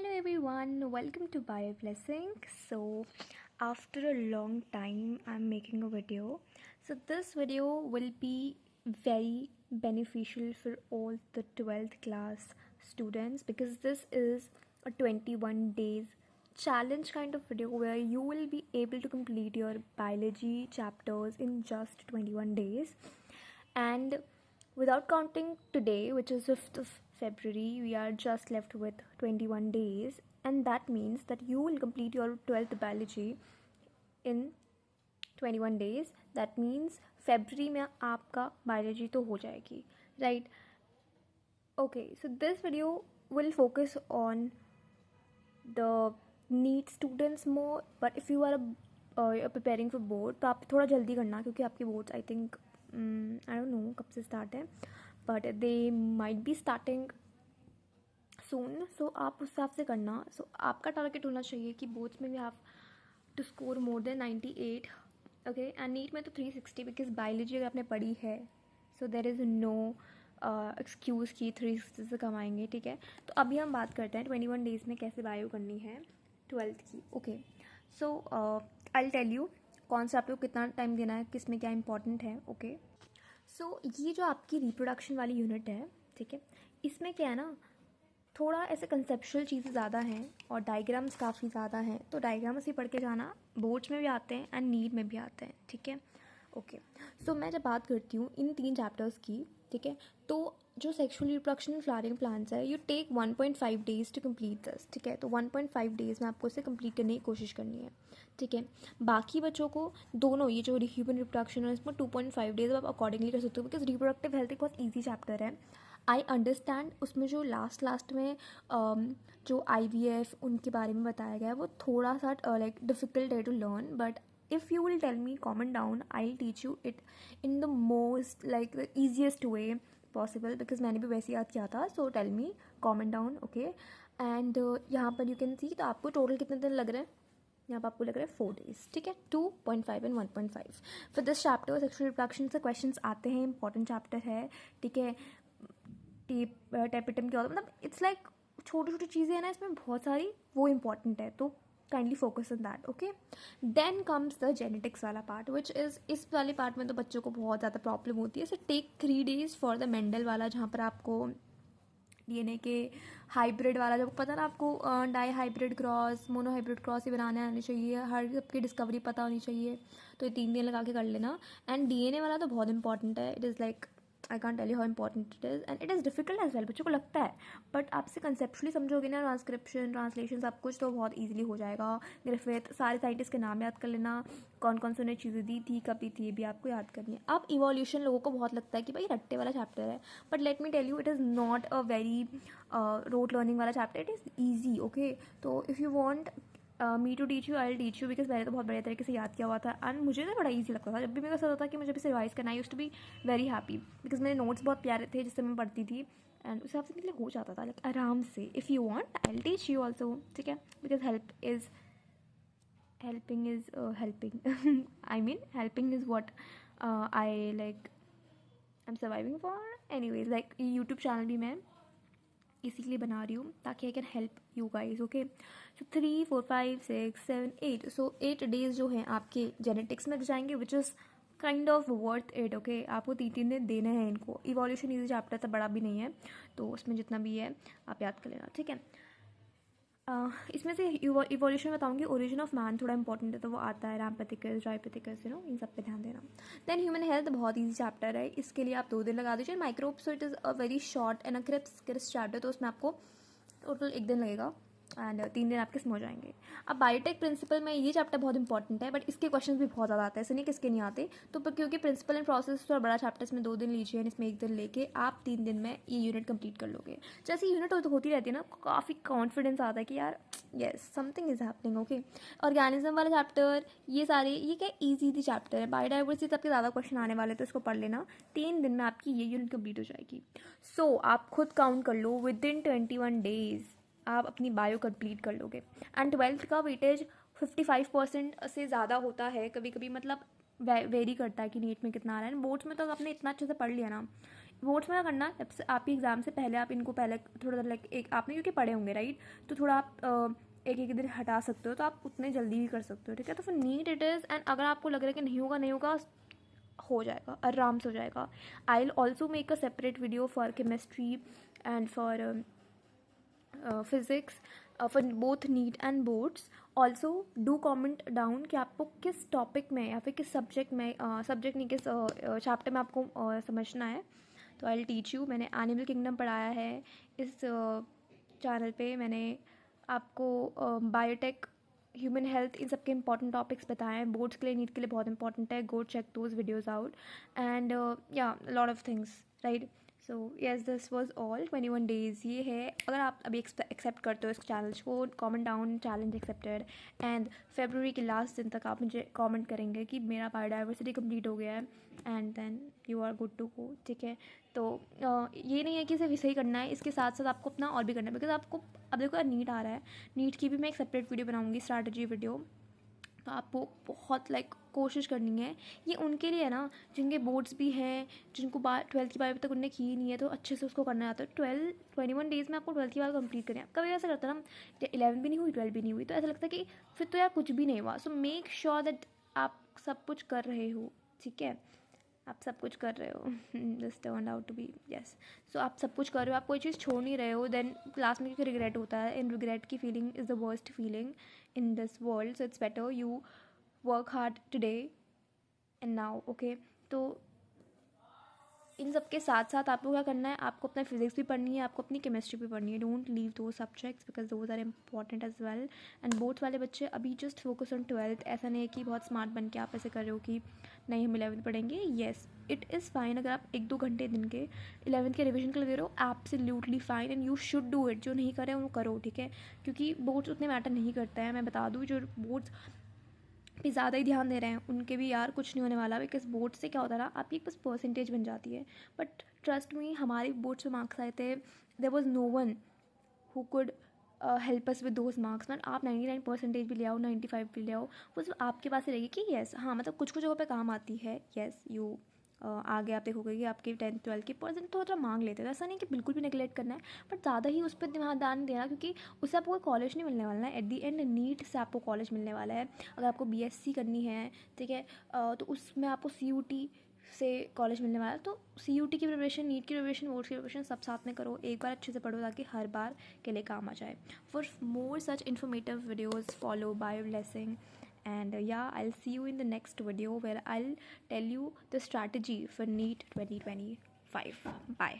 Hello everyone, welcome to Bio Blessing. So, after a long time, I'm making a video. So, this video will be very beneficial for all the 12th class students because this is a 21 days challenge kind of video where you will be able to complete your biology chapters in just 21 days. And without counting today, which is 5th of February, we are just left with 21 days, and that means that you will complete your 12th biology in 21 days. That means February में आपका biology तो हो जाएगी, right? Okay, so this video will focus on the NEET students more, but if you are preparing for board तो आप थोड़ा जल्दी करना क्योंकि आपके boards I think I don't know कब से स्टार्ट है but they might be starting soon. So आप उस हिसाब से करना. सो आपका टारगेट होना चाहिए कि बोर्ड्स में भी have to score more than 98. Okay, and NEET में तो 360 बिकॉज बायोलॉजी अगर आपने पढ़ी है so there is no excuse की 360 से कमाएंगे. ठीक है, तो अभी हम बात करते हैं 21 डेज़ में कैसे बायो करनी है 12th की. Okay, so I will tell you कौन सा आपको कितना टाइम देना है, किस में क्या इंपॉर्टेंट है. ओके, सो ये जो आपकी रिप्रोडक्शन वाली यूनिट है, ठीक है, इसमें क्या है ना, थोड़ा ऐसे कंसेप्चुअल चीज़ें ज़्यादा हैं और डायग्राम्स काफ़ी ज़्यादा हैं. तो डायग्राम्स ही पढ़ के जाना, बोर्ड्स में भी आते हैं एंड नीट में भी आते हैं. ठीक है, ओके. सो मैं जब बात करती हूँ इन 3 चैप्टर्स की, ठीक है, तो जो सेक्सुअल रिप्रोडक्शन फ्लावरिंग प्लांट्स है, you take 1.5 days to complete this. ठीक है, तो 1.5 डेज़ में आपको इसे कंप्लीट करने की कोशिश करनी है. ठीक है, बाकी बच्चों को दोनों ये जो ह्यूमन रिप्रोडक्शन है इसमें 2.5 डेज़ आप अकॉर्डिंगली कर सकते हो बिकॉज रिप्रोडक्टिव हेल्थ एक बहुत ईजी चैप्टर है. आई अंडरस्टैंड उसमें जो लास्ट में जो IVF उनके बारे में बताया गया है वो थोड़ा सा लाइक डिफ़िकल्ट है to learn, but if you will tell me comment down, I'll teach you it in the most like the easiest way possible because मैंने भी वैसे याद किया था. so tell me comment down. okay, and यहाँ पर you can see तो आपको टोटल कितने दिन लग रहे हैं. यहाँ पर आपको लग रहा है 4 days. ठीक है, 2.5 and 1.5 फिर दिस चैप्टर सेक्सुअल रिप्रोडक्शन से क्वेश्चंस आते हैं. इंपॉर्टेंट चैप्टर है. ठीक है, टेपिटम क्या होता है, मतलब इट्स लाइक छोटी छोटी चीज़ें हैं ना इसमें बहुत सारी, वो इंपॉर्टेंट है. तो kindly focus on that. Okay, then comes the genetics वाला पार्ट विच इज़, इस वाले पार्ट में तो बच्चों को बहुत ज़्यादा प्रॉब्लम होती है. So take 3 days for the Mendel वाला, जहाँ पर आपको DNA के हाइब्रिड वाला, जब पता ना आपको dihybrid cross, monohybrid cross ही बनाने आने चाहिए, हर सबकी डिस्कवरी पता होनी चाहिए. तो ये 3 दिन लगा के कर लेना. एंड DNA वाला तो बहुत इंपॉर्टेंट है. It is like I can't tell you how important it is and it is difficult as well. बच्चों को लगता है बट आपसे कंसेप्चुअली समझोगे ना, ट्रांसक्रिप्शन ट्रांसलेशन सब कुछ, तो बहुत ईजिली हो जाएगा. ग्रिफिथ, सारे साइंटिस्ट के नाम याद कर लेना, कौन कौन से उन्हें चीज़ें दी थी, कब दी थी, ये भी आपको याद करनी है. अब इवोल्यूशन लोगों को बहुत लगता है कि भाई रट्टे वाला चैप्टर है, but let me tell you it is not a very rote learning वाला chapter. It is easy. Okay, तो if you want me to teach you I will teach you because मैंने तो बहुत बढ़िया तरीके से याद किया हुआ था एंड मुझे ना बड़ा ईजी लगता था. जब भी मेरे को ऐसा होता था कि मुझे भी रिवाइज करना, I used to be very happy because मेरे नोट्स बहुत प्यारे थे जिससे मैं पढ़ती थी एंड उस हिसाब से मेरे लिए हो जाता था लाइक आराम से. If you want I will teach you also. ठीक है, because helping is helping. I mean helping is what I like I'm surviving for. Anyways, like YouTube channel भी मैं इसी के लिए बना रही हूँ ताकि I can help you guys. Okay, so 3 4 5 6 7 8 so 8 days जो हैं आपके जेनेटिक्स में जाएंगे which is kind of worth it. Okay, आपको 3 दिन देने हैं इनको. इवोल्यूशन इजी चैप्टर तो बड़ा भी नहीं है, तो उसमें जितना भी है आप याद कर लेना. ठीक है, इसमें से इवोल्यूशन बताऊंगी. ओरिजिन ऑफ मैन थोड़ा इंपॉर्टेंट है तो वो आता है, रैम्पेथिकस ड्राइपेथिकस इन सब पे ध्यान देना. देन ह्यूमन हेल्थ बहुत ईजी चैप्टर है, इसके लिए आप 2 दिन लगा दीजिए. Microbes, so it is a very short and a crisp chapter, तो उसमें आपको टोटल 1 दिन लगेगा एंड 3 दिन आपके इसमें हो जाएंगे. अब बायोटेक प्रिंसिपल में ये चैप्टर बहुत इंपॉर्टेंट है बट इसके क्वेश्चन भी बहुत ज़्यादा आते हैं, ऐसे नहीं किसके नहीं आते. तो क्योंकि प्रिंसिपल एंड प्रोसेस थोड़ा बड़ा चैप्टर, इसमें 2 दिन लीजिए, इसमें 1 दिन लेके आप 3 दिन में ये यूनिट कंप्लीट कर लोगे. जैसे यूनिट होती रहती है ना, काफ़ी कॉन्फिडेंस आता है कि यार yes something is happening. Okay, organism वाला चैप्टर, ये सारे ये क्या ईजी चैप्टर है. बायोडाइवर्सिटी सबके ज़्यादा क्वेश्चन आने वाले तो इसको पढ़ लेना. 3 दिन में आपकी ये यूनिट कंप्लीट हो जाएगी. सो आप खुद काउंट कर लो, विद इन 21 days आप अपनी बायो कंप्लीट कर लोगे. एंड 12th का वेटेज 55% से ज़्यादा होता है कभी कभी, मतलब वेरी करता है कि नीट में कितना आ रहा है. बोर्ड्स में तो आपने इतना अच्छे से पढ़ लिया ना, वोट्स में ना करना, आपके एग्ज़ाम से पहले आप इनको पहले थोड़ा लाइक एक आपने क्योंकि पढ़े होंगे राइट, तो थोड़ा आप एक एक दिन हटा सकते हो, तो आप उतने जल्दी भी कर सकते हो, ठीक है। तो फिर नीट इट इज़, एंड अगर आपको लग रहा है कि नहीं होगा नहीं होगा, हो जाएगा, आराम से हो जाएगा। I will also make a separate video for chemistry and for physics, for both neat and boards. Also do comment down कि आपको किस टॉपिक में या फिर किस सब्जेक्ट में, सब्जेक्ट नहीं किस चैप्टर में आपको समझना है। तो आई विल टीच यू। मैंने एनिमल किंगडम पढ़ाया है इस चैनल पे। मैंने आपको बायोटेक, ह्यूमन हेल्थ, इन सब के इंपॉर्टेंट टॉपिक्स बताए हैं। बोर्ड्स के लिए, नीट के लिए बहुत इंपॉर्टेंट है। Go check those videos out and या lot of things right. So yes, this was all 21 days ये है। अगर आप अभी एक्सेप्ट करते हो इस चैलेंज को, comment down challenge accepted, and February के लास्ट दिन तक आप मुझे कॉमेंट करेंगे कि मेरा बायोडाइवर्सिटी कंप्लीट हो गया है, and then you are good to go, ठीक है। तो ये नहीं है कि सिर्फ इसे ही करना है, इसके साथ साथ आपको अपना और भी करना है, बिकॉज आपको अब देखो नीट आ रहा है, नीट की भी मैं एक सेपरेट वीडियो बनाऊंगी, स्ट्रैटेजी वीडियो। तो आपको बहुत लाइक कोशिश करनी है। ये उनके लिए है ना जिनके बोर्ड्स भी हैं, जिनको 12th की बार अभी तक उन्होंने की नहीं है, तो अच्छे से उसको करना आता है। 21 डेज़ में आपको 12th की बार कंप्लीट करनी है। कभी ऐसा करता है ना 11 भी नहीं हुई 12 भी नहीं हुई, तो ऐसा लगता है कि फिर तो यार कुछ भी नहीं हुआ। सो मेक श्योर दैट आप सब कुछ कर रहे हो, ठीक है, आप सब कुछ कर रहे हो। This turn out to be yes. So आप सब कुछ कर रहे हो, आप कोई चीज़ छोड़ नहीं रहे हो, देन क्लास में क्योंकि रिग्रेट होता है, इन रिग्रेट की feeling is the worst feeling in this world. So it's better you work hard today and now, okay. तो इन सब के साथ साथ आपको क्या करना है, आपको अपना फिजिक्स भी पढ़नी है, आपको अपनी केमिस्ट्री भी पढ़नी है। डोंट लीव दो subjects because those are important as well. And boards वाले बच्चे अभी जस्ट फोकस ऑन 12th। ऐसा नहीं है कि बहुत स्मार्ट बन के आप ऐसे कर रहे हो कि नहीं हम 11th पढ़ेंगे। येस, इट इज़ फाइन अगर आप 1-2 घंटे दिन के 11th के रिविजन के लिए दे रहे हो, absolutely fine, and you should do it. जो नहीं करे वो करो, ठीक है, क्योंकि बोर्ड्स उतने मैटर नहीं करता है। मैं बता दूँ, जो बोर्ड्स पे ज़्यादा ही ध्यान दे रहे हैं उनके भी यार कुछ नहीं होने वाला, बिकॉज बोर्ड से क्या होता है ना, आपकी बस परसेंटेज बन जाती है। बट ट्रस्ट मी, हमारे बोर्ड्स पे मार्क्स आए थे, there was no one who could help us with those marks. Man आप 99% भी ले आओ, 95 भी ले आओ, वो सिर्फ आपके पास ही रहेगी कि येस हाँ, मतलब कुछ कुछ जगहों पे काम आती है। येस यू आगे आप देखोगे कि आपके 10th-12th के परसेंट थोड़ा थोड़ा मांग लेते हैं। ऐसा नहीं कि बिल्कुल भी नेगलेक्ट करना है, बट ज़्यादा ही उस पर ध्यान देना, क्योंकि उससे आपको कोई कॉलेज नहीं मिलने वाला है। एट दी एंड नीट से आपको कॉलेज मिलने वाला है। अगर आपको BSc करनी है, ठीक है, तो उसमें आपको CUT से कॉलेज मिलने वाला है। तो CUT की प्रिपरेशन, नीट की प्रिपरेशन, बोर्ड की प्रिपरेशन सब साथ में करो, एक बार अच्छे से पढ़ो ताकि हर बार के लिए काम आ जाए। For more such informative videos follow bio blessing. And yeah, I'll see you in the next video where I'll tell you the strategy for NEET 2025. Bye.